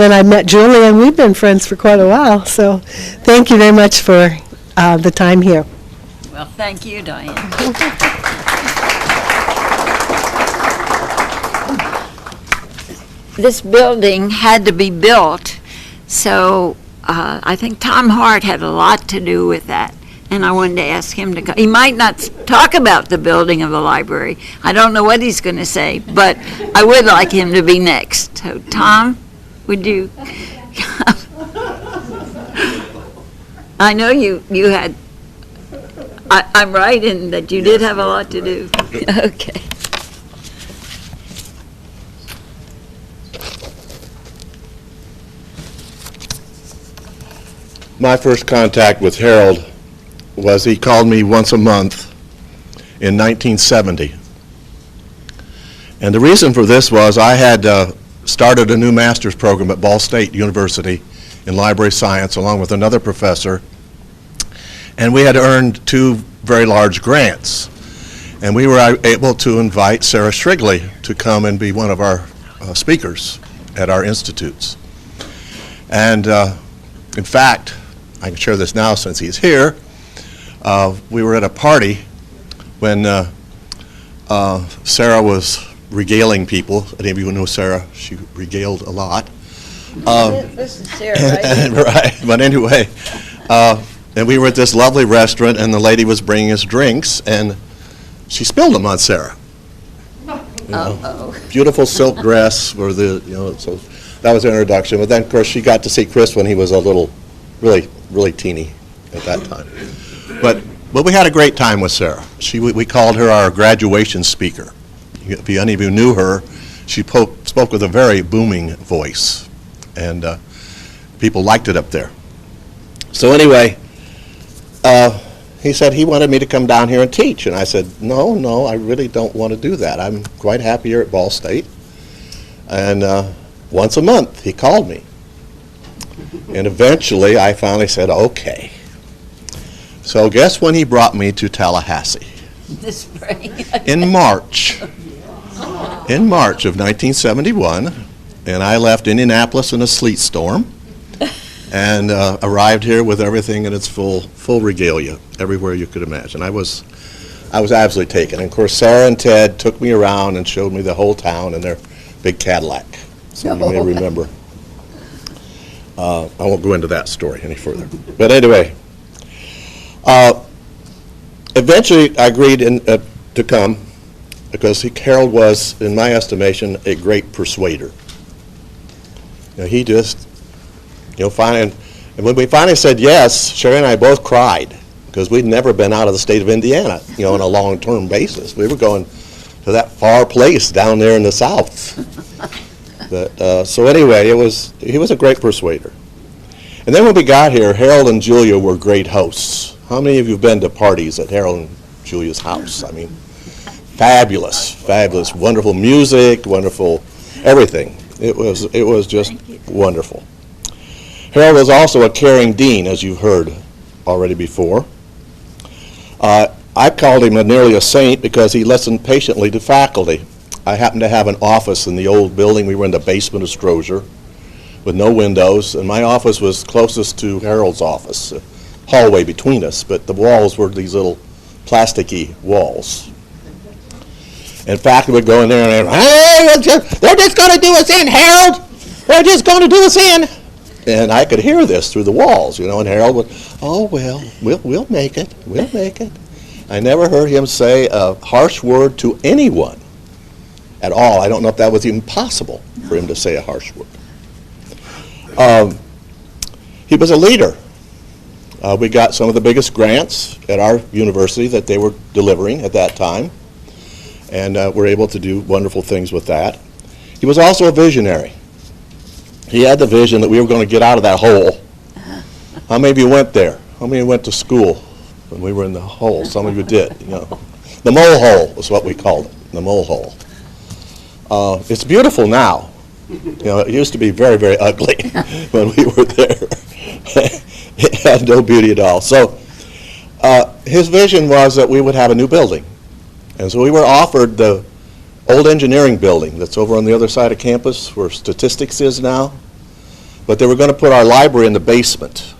then I met Julie, and we've been friends for quite a while. So thank you very much for the time here. Well, thank you, Diane. This building had to be built, so I think Tom Hart had a lot to do with that. And I wanted to ask him to come. He might not talk about the building of the library. I don't know what he's going to say, but I would like him to be next. So, Tom, would you? I know you had, I'm right in that you did have a lot to do. Okay. My first contact with Harold was he called me once a month in 1970. And the reason for this was I had started a new master's program at Ball State University in library science along with another professor, and we had earned 2 very large grants. And we were able to invite Sarah Shrigley to come and be one of our speakers at our institutes. And in fact, I can share this now since he's here. We were at a party when Sarah was regaling people. Any of you know Sarah? She regaled a lot. This is Sarah, right? Right, but anyway, and we were at this lovely restaurant, and the lady was bringing us drinks, and she spilled them on Sarah. Beautiful silk dress, or so that was the introduction. But then, of course, she got to see Chris when he was a little, really teeny at that time. But we had a great time with Sarah. We called her our graduation speaker. If any of you knew her, she spoke with a very booming voice, and people liked it up there. So anyway, he said he wanted me to come down here and teach, and I said, no, I really don't want to do that. I'm quite happy here at Ball State. And once a month, he called me. And eventually, I finally said, okay. So guess when he brought me to Tallahassee? This spring. In March. In March of 1971, and I left Indianapolis in a sleet storm, and arrived here with everything in its full regalia, everywhere you could imagine. I was absolutely taken. And of course, Sarah and Ted took me around and showed me the whole town in their big Cadillac. So you may remember. I won't go into that story any further. But anyway, eventually I agreed to come because Harold was, in my estimation, a great persuader. He just, finally, and when we finally said yes, Sherry and I both cried because we'd never been out of the state of Indiana, on a long-term basis. We were going to that far place down there in the South. But, so anyway, he was a great persuader. And then when we got here, Harold and Julia were great hosts. How many of you have been to parties at Harold and Julia's house? I mean, fabulous, wonderful music, wonderful everything. It was just wonderful. Harold was also a caring dean, as you've heard already before. I called him nearly a saint because he listened patiently to faculty. I happened to have an office in the old building. We were in the basement of Strozier with no windows, and my office was closest to Harold's office, a hallway between us, but the walls were these little plasticky walls. In fact, we would go in there and hey, they're just going to do us in, Harold! They're just going to do us in! And I could hear this through the walls, and Harold would, oh, well, we'll make it, we'll make it. I never heard him say a harsh word to anyone at all. I don't know if that was even possible for him to say a harsh word. He was a leader. We got some of the biggest grants at our university that they were delivering at that time, and were able to do wonderful things with that. He was also a visionary. He had the vision that we were going to get out of that hole. How many of you went there? How many of you went to school when we were in the hole? Some of you did. The mole hole was what we called it, the mole hole. It's beautiful now. It used to be very, very ugly when we were there. It had no beauty at all. So his vision was that we would have a new building. And so we were offered the old engineering building that's over on the other side of campus where statistics is now. but they were going to put our library in the basement,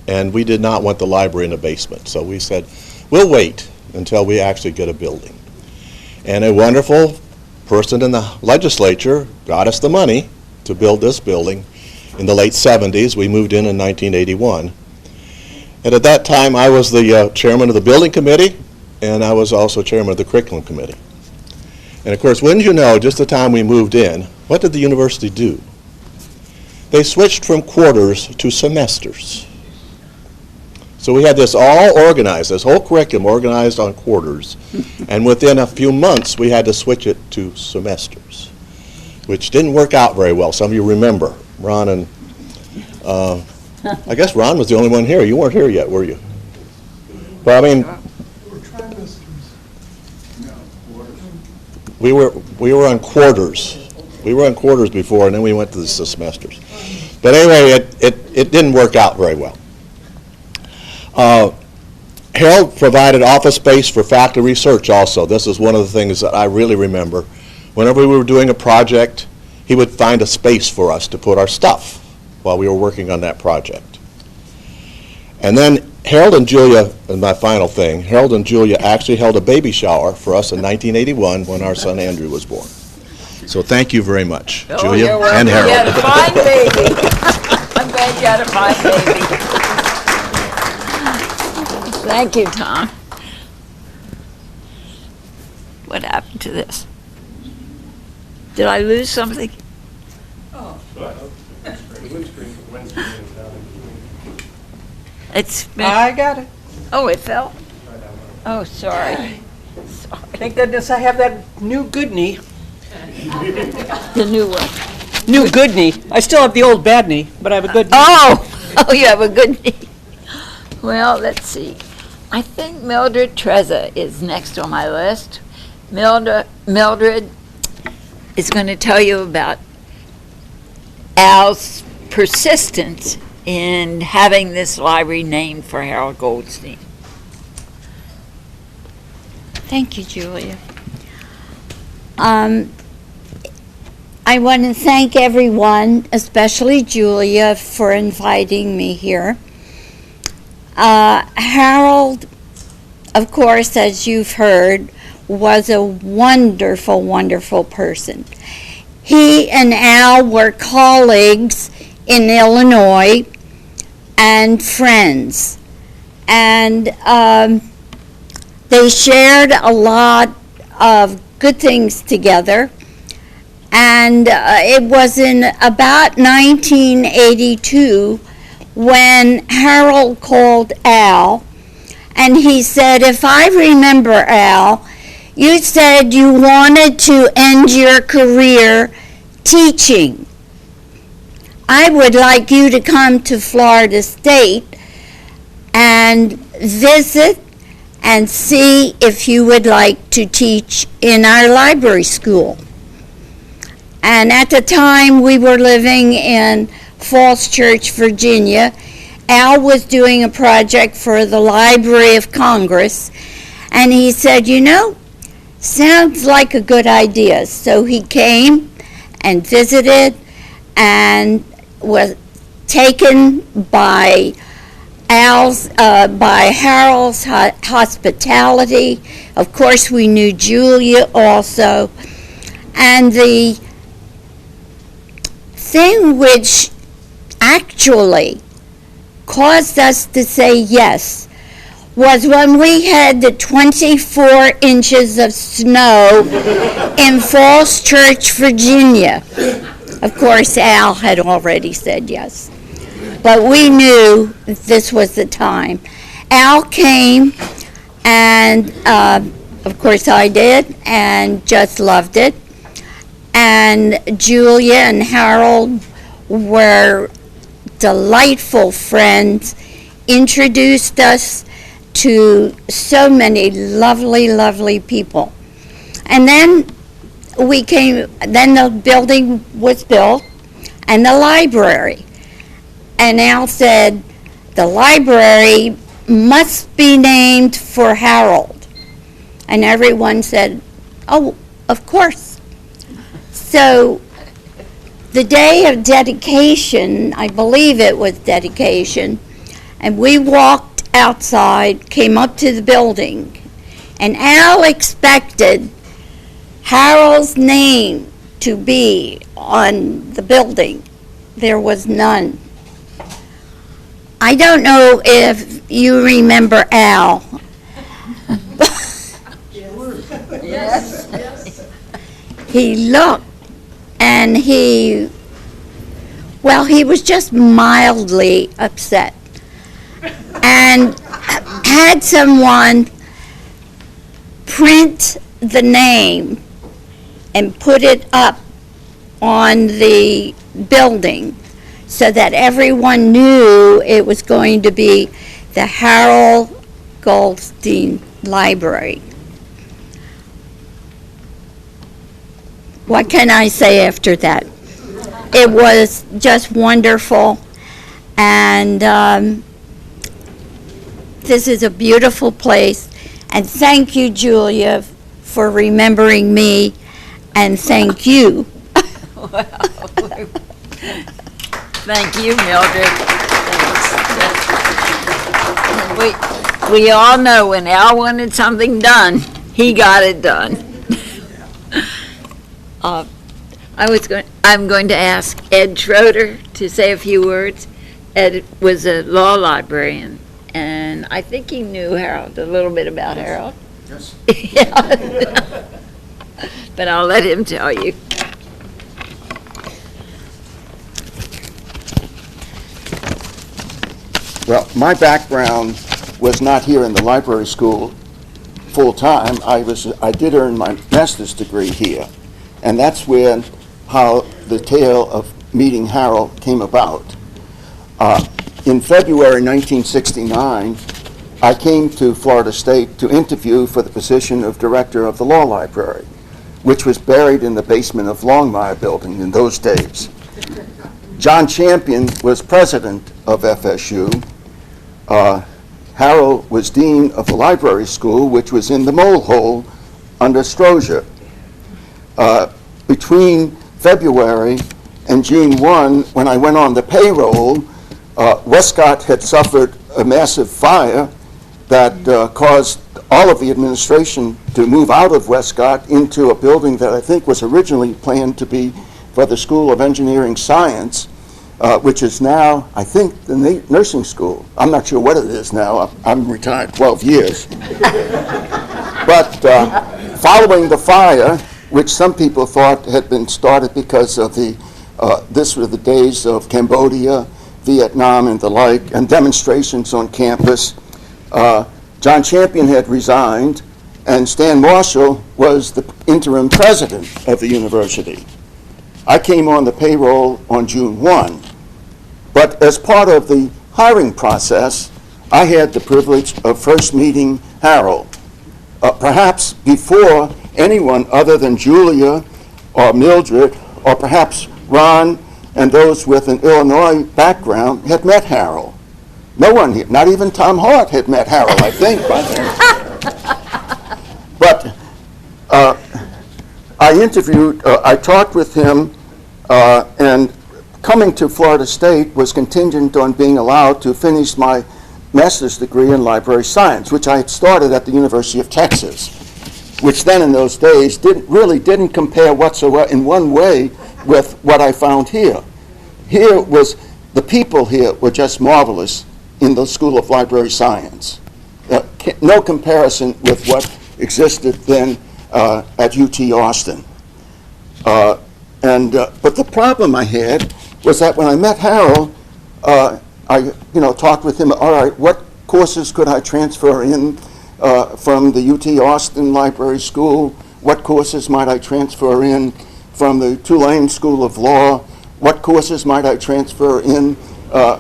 and we did not want the library in the basement. So we said, we'll wait until we actually get a building. And a wonderful person in the legislature got us the money to build this building in the late 70s. We moved in 1981. And at that time, I was the chairman of the building committee, and I was also chairman of the curriculum committee. And of course, wouldn't you know, just the time we moved in, what did the university do? They switched from quarters to semesters. So we had this all organized, this whole curriculum organized on quarters, and within a few months, we had to switch it to semesters, which didn't work out very well. Some of you remember, Ron and, I guess Ron was the only one here. You weren't here yet, were you? But I mean, we were on quarters. We were on quarters before, and then we went to the semesters. But anyway, it didn't work out very well. Harold provided office space for faculty research also. This is one of the things that I really remember. Whenever we were doing a project, he would find a space for us to put our stuff while we were working on that project. And then Harold and Julia, and my final thing, Harold and Julia actually held a baby shower for us in 1981 when our son Andrew was born. So thank you very much, Julia and Harold. You had a fine baby. I'm glad you had a fine baby. Thank you, Tom. What happened to this? Did I lose something? It's been, I got it. oh, it fell? Oh, sorry. Thank goodness I have that new good knee. The new one. New good knee. I still have the old bad knee, but I have a good knee. Oh, you have a good knee. Well, let's see. I think Mildred Treza is next on my list. Mildred is going to tell you about Al's persistence in having this library named for Harold Goldstein. Thank you, Julia. I want to thank everyone, especially Julia, for inviting me here. Harold, of course, as you've heard, was a wonderful, wonderful person. He and Al were colleagues in Illinois and friends. And they shared a lot of good things together. And it was in about 1982 when Harold called Al, and he said, if I remember, Al, you said you wanted to end your career teaching. I would like you to come to Florida State and visit and see if you would like to teach in our library school. And at the time we were living in Falls Church, Virginia. Al was doing a project for the Library of Congress, and he said, you know, sounds like a good idea. So he came and visited and was taken by Harold's hospitality. Of course, we knew Julia also. And the thing which actually caused us to say yes was when we had the 24 inches of snow in Falls Church, Virginia. Of course, Al had already said yes, but we knew this was the time. Al came, and of course I did, and just loved it. And Julia and Harold were delightful friends, introduced us to so many lovely, lovely people. And then then the building was built and the library. And Al said, the library must be named for Harold. And everyone said, oh, of course. So the day of dedication, I believe it was dedication, and we walked outside, came up to the building, and Al expected Harold's name to be on the building. There was none. I don't know if you remember Al. Yes. He looked, and he was just mildly upset, and had someone print the name and put it up on the building so that everyone knew it was going to be the Harold Goldstein Library. What can I say after that? It was just wonderful, and this is a beautiful place, and thank you, Julia, for remembering me, and thank you. Thank you, Mildred. Thanks. We all know when Al wanted something done, he got it done. I'm going to ask Ed Schroeder to say a few words. Ed was a law librarian, and I think he knew Harold, a little bit about Harold. Yes. Yeah. But I'll let him tell you. Well, my background was not here in the library school full-time. I did earn my master's degree here, and that's how the tale of meeting Harold came about. In February 1969, I came to Florida State to interview for the position of director of the law library, which was buried in the basement of Longmire Building in those days. John Champion was president of FSU. Harold was dean of the library school, which was in the mole hole under Strozier. Between February and June 1, when I went on the payroll, Westcott had suffered a massive fire that caused all of the administration to move out of Westcott into a building that I think was originally planned to be for the School of Engineering Science, which is now, I think, the nursing school. I'm not sure what it is now. I'm retired 12 years. But following the fire, which some people thought had been started because of this were the days of Cambodia, Vietnam, and the like, and demonstrations on campus, John Champion had resigned, and Stan Marshall was the interim president of the university. I came on the payroll on June 1, but as part of the hiring process, I had the privilege of first meeting Harold, perhaps before anyone other than Julia or Mildred, or perhaps Ron and those with an Illinois background had met Harold. No one here, not even Tom Hart, had met Harold, I think, by then. But I talked with him, and coming to Florida State was contingent on being allowed to finish my master's degree in library science, which I had started at the University of Texas, which then in those days didn't compare whatsoever in one way with what I found here. The people here were just marvelous in the School of Library Science. No comparison with what existed then at UT Austin. But the problem I had was that when I met Harold, I talked with him, all right, what courses could I transfer in from the UT Austin Library School? What courses might I transfer in from the Tulane School of Law? What courses might I transfer in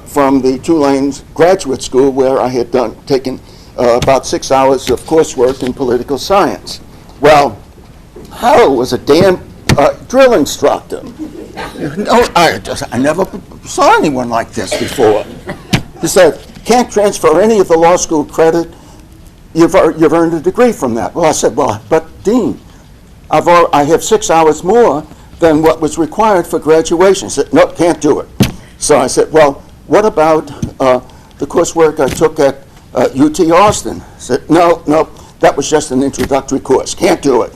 from the Tulane Graduate School, where I had taken about 6 hours of coursework in political science? Well, Harold was a damn drill instructor. No, I never saw anyone like this before. He said, can't transfer any of the law school credit. You've earned a degree from that. Well, I said, but Dean, I have 6 hours more than what was required for graduation. He said, nope, can't do it. So I said, well, what about the coursework I took at UT Austin? I said, no, that was just an introductory course, can't do it.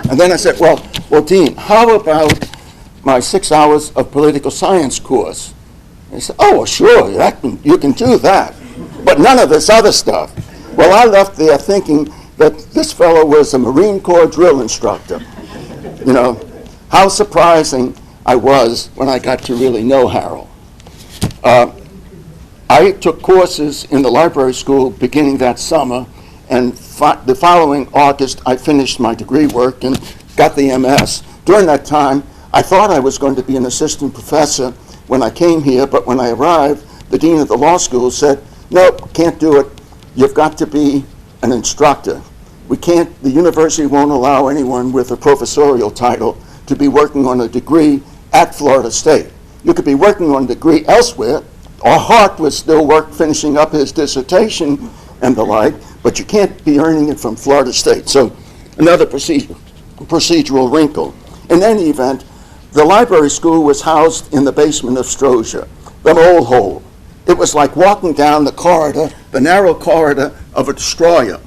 And then I said, well, Dean, how about my 6 hours of political science course? And he said, oh, well, sure, you can do that, but none of this other stuff. Well, I left there thinking that this fellow was a Marine Corps drill instructor. You know, how surprising I was when I got to really know Harold. I took courses in the library school beginning that summer, and the following August I finished my degree work and got the MS. During that time, I thought I was going to be an assistant professor when I came here, but when I arrived, the dean of the law school said, nope, can't do it. You've got to be an instructor. The university won't allow anyone with a professorial title to be working on a degree at Florida State. You could be working on a degree elsewhere, or Hart was still finishing up his dissertation and the like, but you can't be earning it from Florida State. So another procedural wrinkle. In any event, the library school was housed in the basement of Strozier, the mole hole. It was like walking down the corridor, the narrow corridor of a destroyer.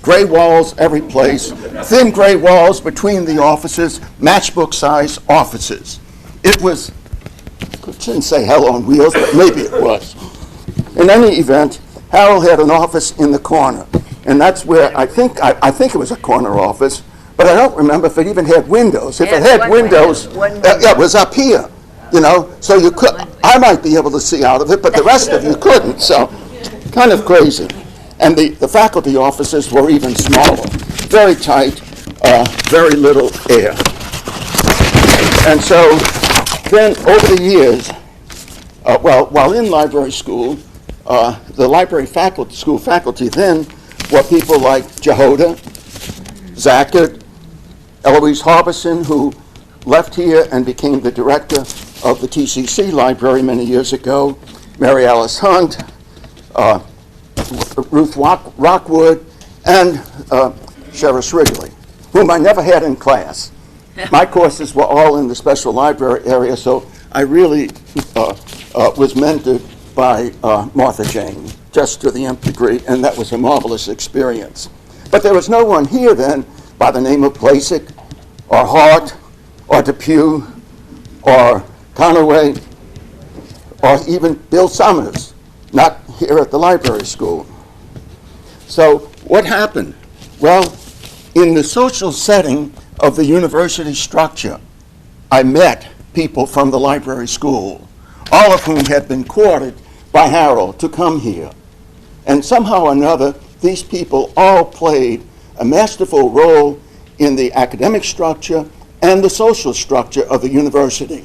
Gray walls every place, thin gray walls between the offices, matchbook-sized offices. It was, I shouldn't say hell on wheels, but maybe it was. In any event, Harold had an office in the corner, and that's where I think it was a corner office, but I don't remember if it even had windows. If it had windows, it was up here, you know, so you could, I might be able to see out of it, but the rest of you couldn't, so kind of crazy. And the faculty offices were even smaller, very tight, very little air. And so then over the years, while in library school, the library school faculty then were people like Jehoda, Zackert, Eloise Harbison, who left here and became the director of the TCC library many years ago, Mary Alice Hunt, Ruth Rockwood, and Sheriff Wrigley, whom I never had in class. My courses were all in the special library area, so I really was mentored by Martha Jane, just to the nth degree, and that was a marvelous experience. But there was no one here then by the name of Blasek, or Hart, or Depew, or Conaway, or even Bill Summers, not here at the library school. So what happened? Well, in the social setting of the university structure, I met people from the library school, all of whom had been courted by Harold to come here. And somehow or another, these people all played a masterful role in the academic structure and the social structure of the university,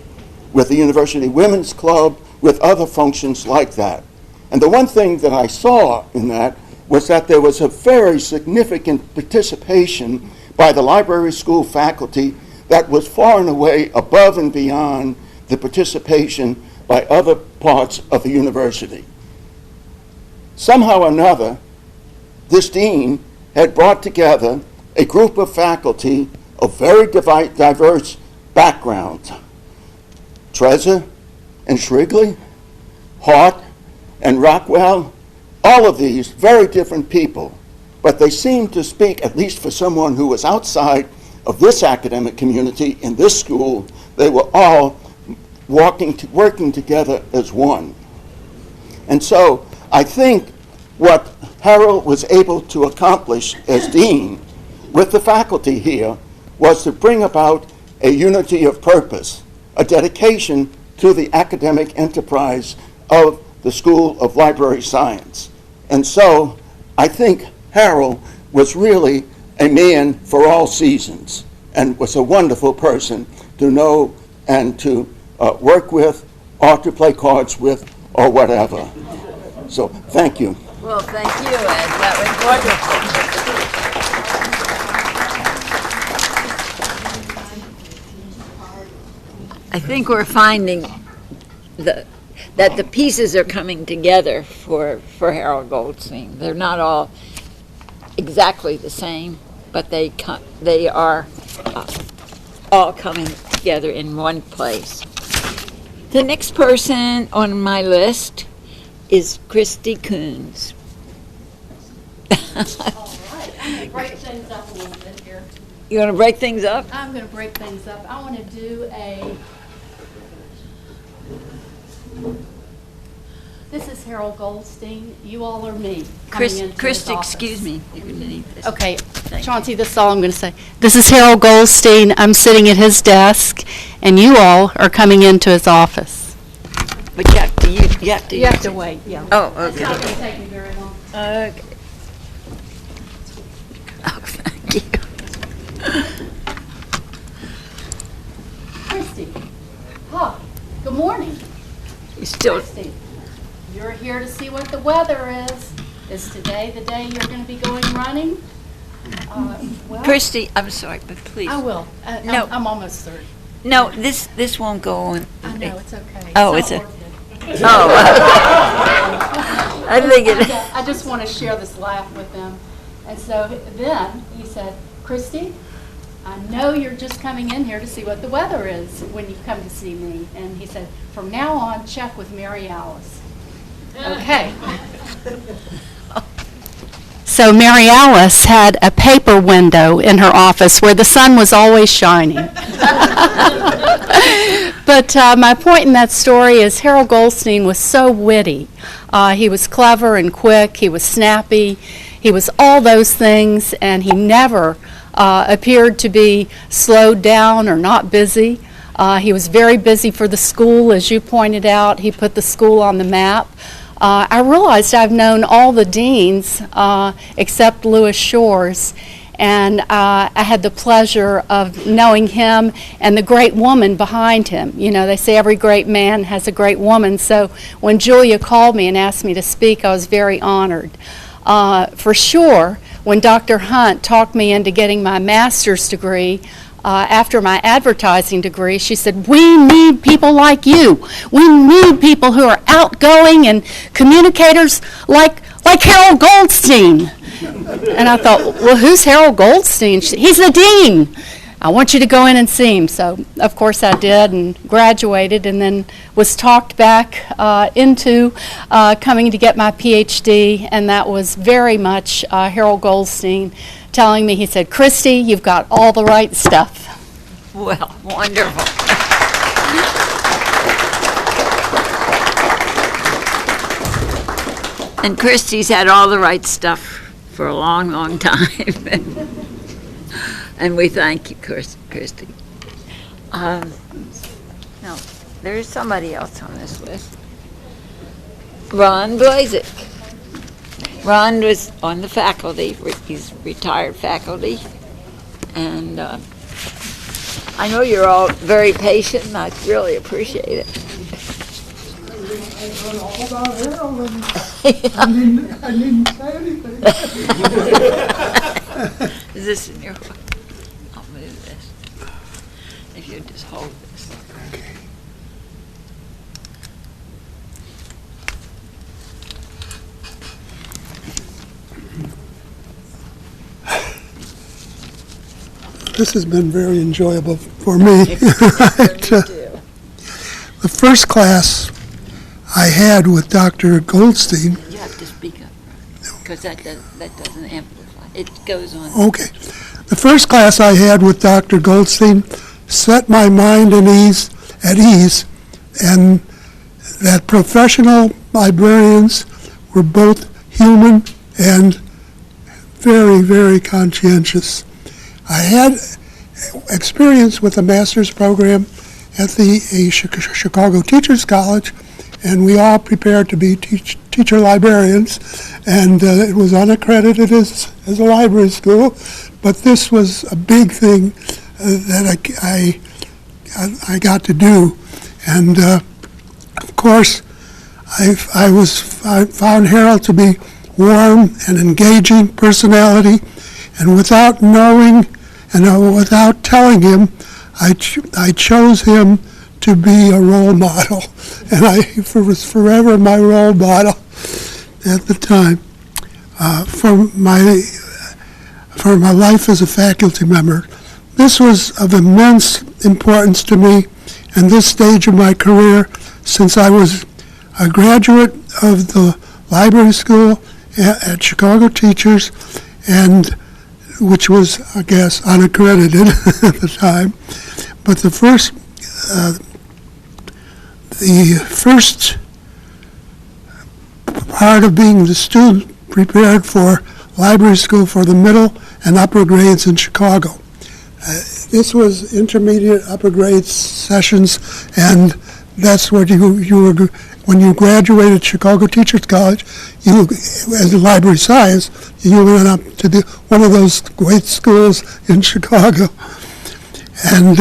with the University Women's Club, with other functions like that. And the one thing that I saw in that was that there was a very significant participation by the library school faculty that was far and away above and beyond the participation by other parts of the university. Somehow or another, this dean had brought together a group of faculty of very diverse backgrounds. Trezor and Shrigley, Hart and Rockwell, all of these very different people, but they seemed to speak, at least for someone who was outside of this academic community in this school, they were all working together as one. And so I think what Harold was able to accomplish as dean with the faculty here was to bring about a unity of purpose, a dedication to the academic enterprise of the School of Library Science. And so I think Harold was really a man for all seasons and was a wonderful person to know and to work with or to play cards with or whatever. So thank you. Well, thank you, Ed. That was wonderful. I think we're finding that the pieces are coming together for Harold Goldstein. They're not all exactly the same, but they are all coming together in one place. The next person on my list is Christy Coons. All right, I'm going to break things up a little bit here. You want to break things up? I'm going to break things up. I want to do this is Harold Goldstein. You all are me. Christy, excuse me. You can leave this. Okay, Thank Chauncey, this is all I'm going to say. This is Harold Goldstein. I'm sitting at his desk, and you all are coming into his office. But you have to You have to wait, yeah. Oh, It's okay. not going to take me very long. Okay. Oh, thank you. Christy, hi, good morning. You still, Christy, you're here to see what the weather is. Is today the day you're going to be going running? Well, Christy, I'm sorry, but please. I will. No. I'm almost through. No, this won't go on. I know, it's okay. Oh, It's it's not worth it. Oh. I think it. I just want to share this laugh with them. And so then he said, Christy, I know you're just coming in here to see what the weather is when you come to see me. And he said, from now on, check with Mary Alice. Okay. So Mary Alice had a paper window in her office where the sun was always shining. But my point in that story is Harold Goldstein was so witty. He was clever and quick. He was snappy. He was all those things, and he never appeared to be slowed down or not busy. He was very busy for the school, as you pointed out. He put the school on the map. I realized I've known all the deans except Lewis Shores, and I had the pleasure of knowing him and the great woman behind him. You know, they say every great man has a great woman, so when Julia called me and asked me to speak, I was very honored. For sure, when Dr. Hunt talked me into getting my master's degree, after my advertising degree, she said, we need people like you. We need people who are outgoing and communicators like Harold Goldstein. And I thought, well, who's Harold Goldstein? He's the dean. I want you to go in and see him. So, of course, I did and graduated and then was talked back into coming to get my PhD, and that was very much Harold Goldstein telling me, he said, Christy, you've got all the right stuff. Well, wonderful. And Christy's had all the right stuff for a long, long time. And we thank you, Christy. No, there's somebody else on this list. Ron Blazek. Ron was on the faculty. He's retired faculty. And I know you're all very patient, and I really appreciate it. I didn't say anything. Is this in your? I'll move this. If you just hold this. This has been very enjoyable for me. The first class I had with Dr. Goldstein. You have to speak up, because that doesn't amplify. It goes on. Okay. The first class I had with Dr. Goldstein set my mind at ease, and that professional librarians were both human and very, very conscientious. I had experience with the master's program at the Chicago Teachers College, and we all prepared to be teacher librarians, and it was unaccredited as a library school, but this was a big thing that I got to do. And of course, I found Harold to be warm and engaging personality, and without knowing and without telling him, I chose him to be a role model, and he was forever my role model at the time. For my life as a faculty member, this was of immense importance to me in this stage of my career, since I was a graduate of the library school at Chicago Teachers, and which was, I guess, unaccredited at the time. But the first part of being the student prepared for library school for the middle and upper grades in Chicago. This was intermediate upper grades sessions, and that's what you were, when you graduated Chicago Teachers College, you, as a library science, you went up to one of those great schools in Chicago. And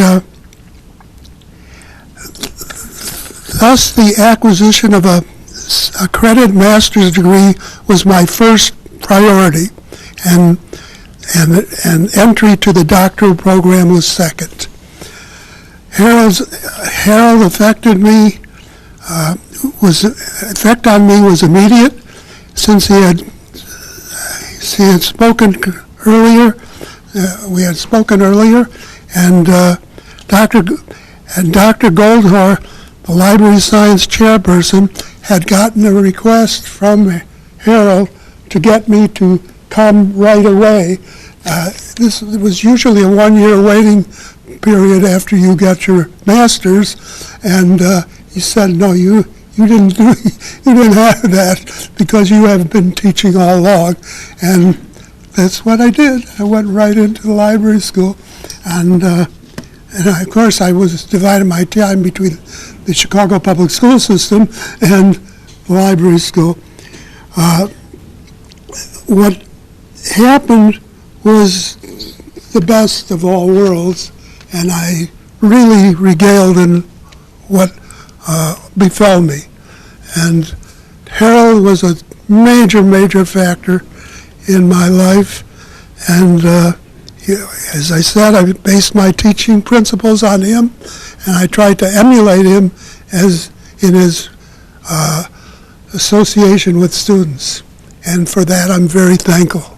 thus the acquisition of a accredited master's degree was my first priority, and entry to the doctoral program was second. Harold affected me, effect on me was immediate, since he had spoken earlier. We had spoken earlier, and Dr. Goldhar, the library science chairperson, had gotten a request from Harold to get me to come right away. This was usually a one-year waiting period after you got your master's, and he said, "No, you didn't have that because you have been teaching all along," and that's what I did. I went right into the library school, and of course I was dividing my time between the Chicago public school system and the library school. What happened was the best of all worlds, and I really regaled in what befell me. And Harold was a major factor in my life, and as I said, I based my teaching principles on him, and I tried to emulate him as in his association with students, and for that I'm very thankful.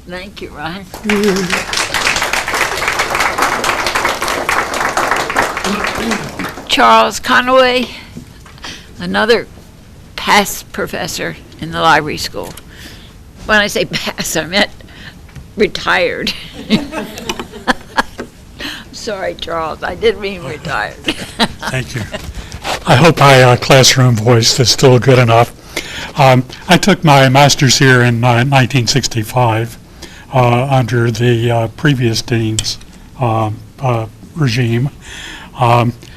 Thank you, Ryan. Charles Conway, another past professor in the library school. When I say past, I meant retired. Sorry, Charles, I didn't mean retired. Thank you. I hope my classroom voice is still good enough. I took my master's here in 1965 under the previous dean's regime.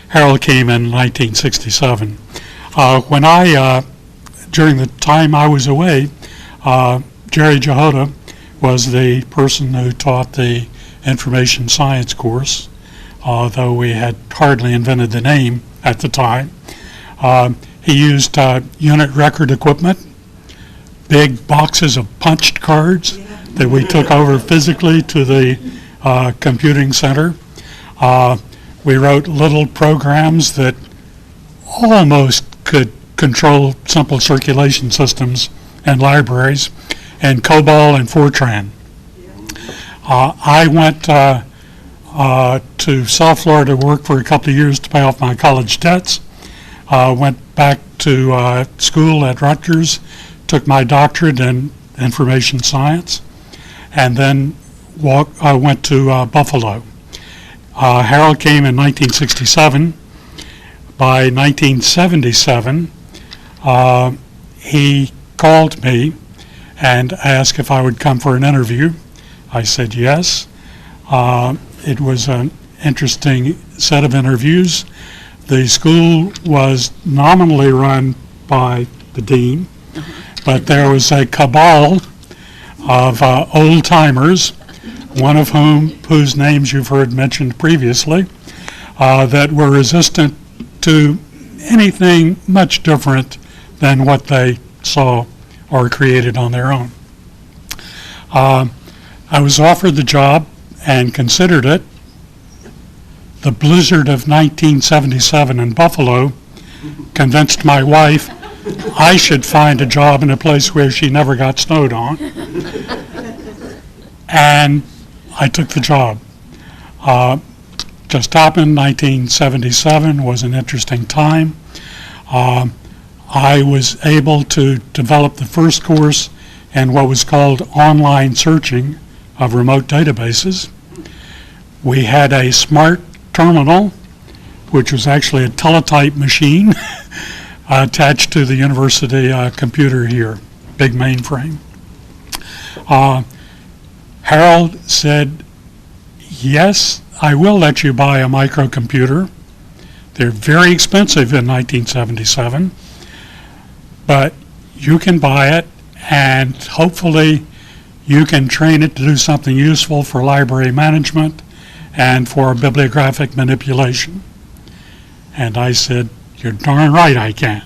Harold came in 1967. When during the time I was away, Jerry Jehoda was the person who taught the information science course, though we had hardly invented the name at the time. He used unit record equipment, big boxes of punched cards that we took over physically to the computing center. We wrote little programs that almost could control simple circulation systems in libraries, and COBOL and Fortran. I went to South Florida to work for a couple of years to pay off my college debts. Went back to school at Rutgers, took my doctorate in information science, and then went to Buffalo. Harold came in 1967. By 1977, he called me and asked if I would come for an interview. I said yes. It was an interesting set of interviews. The school was nominally run by the dean, but there was a cabal of old-timers, one of whose names you've heard mentioned previously, that were resistant to anything much different than what they saw or created on their own. I was offered the job and considered it. The blizzard of 1977 in Buffalo convinced my wife I should find a job in a place where she never got snowed on. And I took the job. just happened. 1977 was an interesting time. I was able to develop the first course in what was called online searching of remote databases. We had a smart terminal, which was actually a teletype machine attached to the university computer here, big mainframe. Harold said, yes, I will let you buy a microcomputer. They're very expensive in 1977, but you can buy it, and hopefully you can train it to do something useful for library management and for bibliographic manipulation. And I said, you're darn right I can.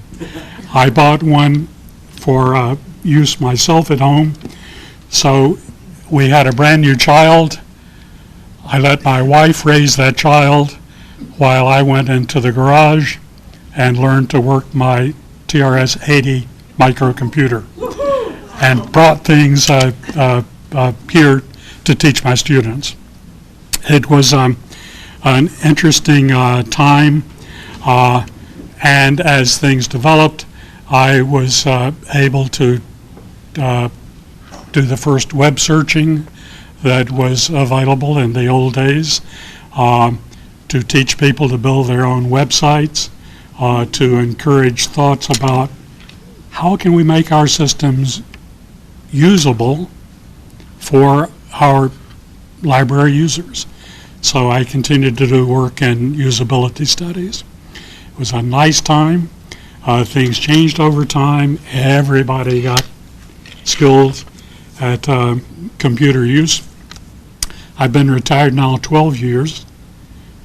I bought one for use myself at home. So we had a brand new child. I let my wife raise that child while I went into the garage and learned to work my TRS-80 microcomputer and brought things here to teach my students. It was an interesting time, and as things developed, I was able to do the first web searching that was available in the old days, to teach people to build their own websites, to encourage thoughts about how can we make our systems usable for our library users. So I continued to do work in usability studies. It was a nice time. Things changed over time. Everybody got skilled at computer use. I've been retired now 12 years.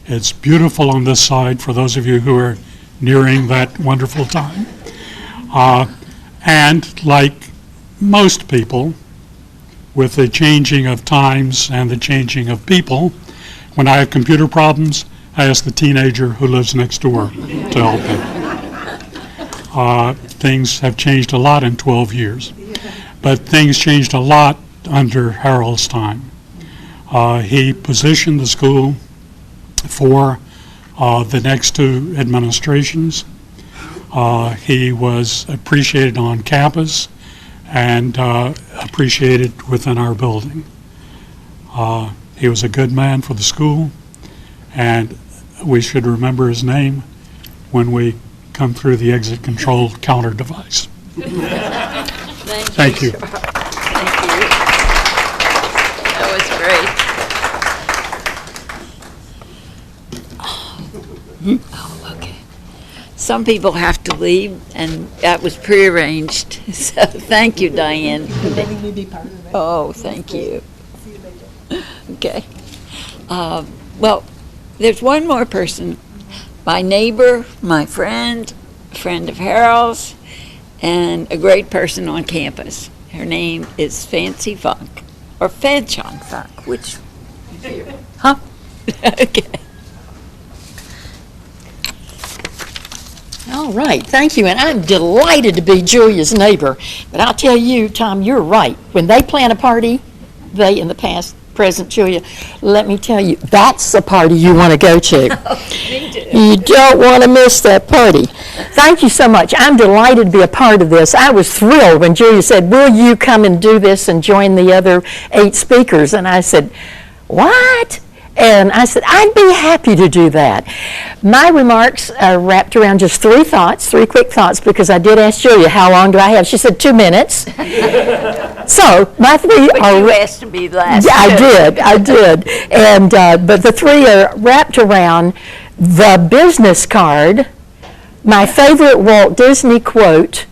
It's beautiful on this side for those of you who are nearing that wonderful time. And like most people, with the changing of times and the changing of people, when I have computer problems, I ask the teenager who lives next door to help me. Things have changed a lot in 12 years, but things changed a lot under Harold's time. He positioned the school for the next two administrations. He was appreciated on campus and appreciated within our building. He was a good man for the school, and we should remember his name when we come through the exit control counter device. Thank you. Thank you. That was great. Oh, okay. Some people have to leave, and that was prearranged. So thank you, Diane. Letting me be part of it. Oh, thank you. See you later. Okay. Well, there's one more person. My neighbor, my friend of Harold's, and a great person on campus. Her name is Fancy Funk, or Fanchon Funk, which, huh? Okay. All right, thank you, and I'm delighted to be Julia's neighbor. But I'll tell you, Tom, you're right. When they plan a party, they in the past, present, Julia, let me tell you, that's the party you want to go to. Me too. You don't want to miss that party. Thank you so much. I'm delighted to be a part of this. I was thrilled when Julia said, will you come and do this and join the other 8 speakers? And I said, what? And I said, I'd be happy to do that. My remarks are wrapped around just 3 quick thoughts, because I did ask Julia, how long do I have? She said 2 minutes. So my 3 But are... you asked to be last. Yeah, I did. And, but the 3 are wrapped around the business card, my favorite Walt Disney quote,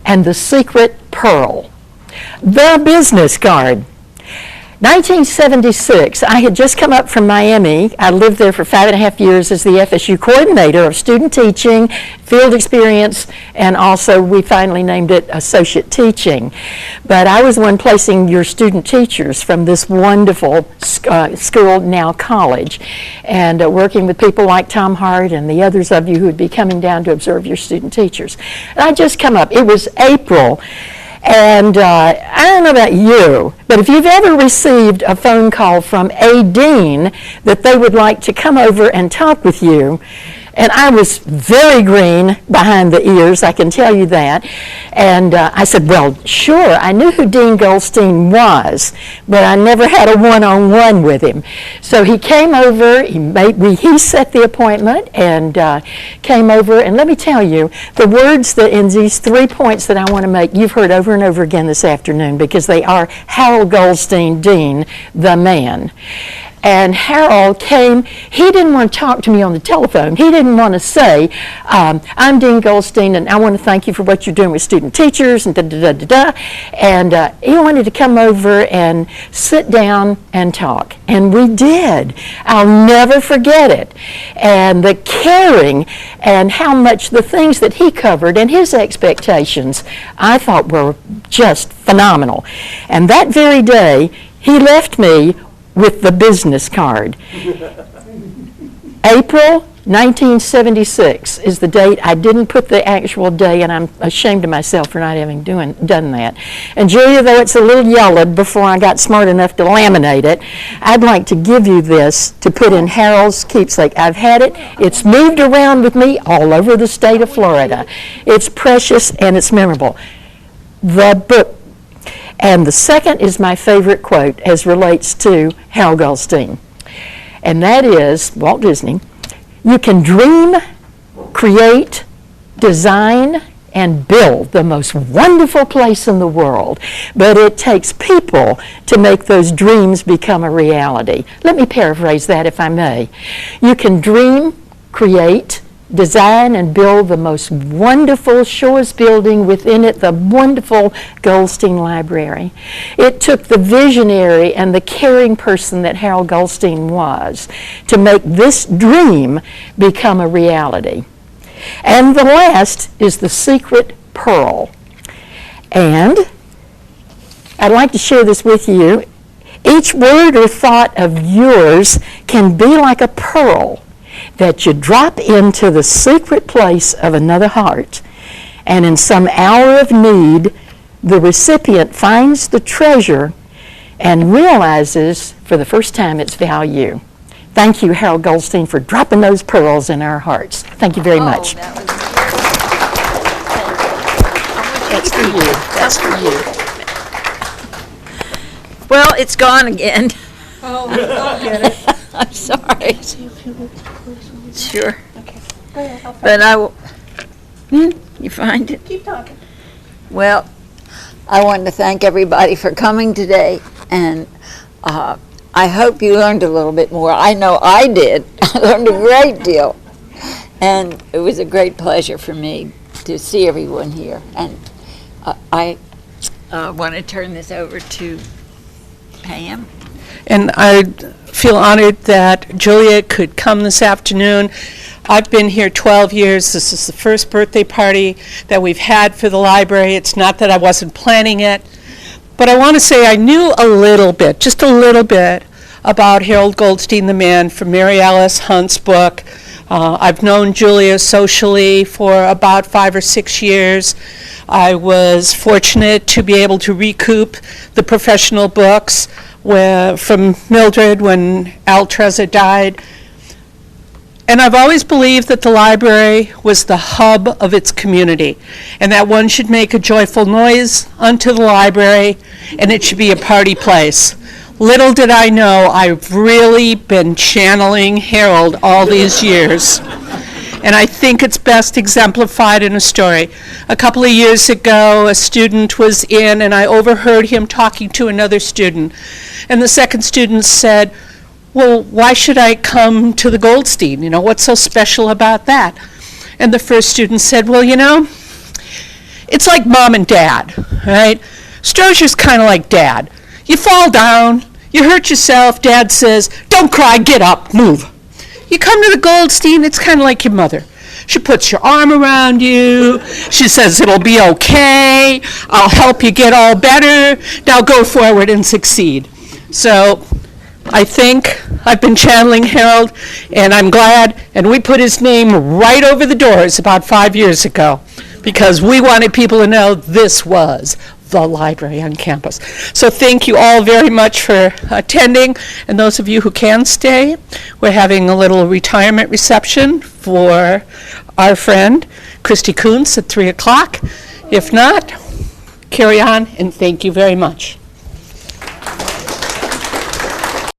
and the secret pearl. The business card. 1976, I had just come up from Miami. I lived there for 5.5 years as the FSU coordinator of student teaching, field experience, and also we finally named it associate teaching. But I was the one placing your student teachers from this wonderful school, now college, and working with people like Tom Hart and the others of you who would be coming down to observe your student teachers. And I just come up. It was April. And I don't know about you, but if you've ever received a phone call from a dean that they would like to come over and talk with you, and I was very green behind the ears, I can tell you that. And I said, well, sure, I knew who Dean Goldstein was, but I never had a one-on-one with him. So he came over, he set the appointment and came over. And let me tell you, the words that in these 3 points that I want to make, you've heard over and over again this afternoon, because they are Harold Goldstein, Dean, the man. And Harold came, he didn't want to talk to me on the telephone. He didn't want to say, I'm Dean Goldstein, and I want to thank you for what you're doing with student teachers, and da-da-da-da-da. And he wanted to come over and sit down and talk. And we did. I'll never forget it. And the caring and how much the things that he covered and his expectations, I thought were just phenomenal. And that very day, he left me with the business card. April 1976 is the date. I didn't put the actual day, and I'm ashamed of myself for not having done that. And Julia, though it's a little yellowed before I got smart enough to laminate it, I'd like to give you this to put in Harold's keepsake. I've had it. It's moved around with me all over the state of Florida. It's precious and it's memorable. The book. And the second is my favorite quote as relates to Harold Goldstein. And that is Walt Disney. You can dream, create, design, and build the most wonderful place in the world, but it takes people to make those dreams become a reality. Let me paraphrase that if I may. You can dream, create, design and build the most wonderful Shores building, within it the wonderful Goldstein Library. It took the visionary and the caring person that Harold Goldstein was to make this dream become a reality. And the last is the secret pearl. And I'd like to share this with you. Each word or thought of yours can be like a pearl that you drop into the secret place of another heart, and in some hour of need, the recipient finds the treasure and realizes for the first time its value. Thank you, Harold Goldstein, for dropping those pearls in our hearts. Thank you very much. That's for you. That's for you. Well, it's gone again. Oh, I'll get it. I'm sorry. Sure. Okay. Go ahead, I'll find But I will, you find it? Keep talking. Well, I want to thank everybody for coming today, and I hope you learned a little bit more. I know I did. I learned a great deal, and it was a great pleasure for me to see everyone here. And I want to turn this over to Pam. And I feel honored that Julia could come this afternoon. I've been here 12 years. This is the first birthday party that we've had for the library. It's not that I wasn't planning it, but I want to say I knew a little bit, just a little bit, about Harold Goldstein, the man, from Mary Alice Hunt's book. I've known Julia socially for about 5 or 6 years. I was fortunate to be able to recoup the professional books from Mildred when Al Trezza died. And I've always believed that the library was the hub of its community, and that one should make a joyful noise unto the library, and it should be a party place. Little did I know I've really been channeling Harold all these years. And I think it's best exemplified in a story. A couple of years ago, a student was in, and I overheard him talking to another student. And the second student said, well, why should I come to the Goldstein? You know, what's so special about that? And the first student said, well, you know, it's like mom and dad, right? Strozier's kind of like dad. You fall down, you hurt yourself, dad says, don't cry, get up, move. You come to the Goldstein, it's kind of like your mother. She puts your arm around you. She says, it'll be okay. I'll help you get all better. Now go forward and succeed. So I think I've been channeling Harold, and I'm glad. And we put his name right over the doors about 5 years ago because we wanted people to know this was the library on campus. So thank you all very much for attending, and those of you who can stay, we're having a little retirement reception for our friend Christy Kuntz at 3 o'clock. If not, carry on, and thank you very much.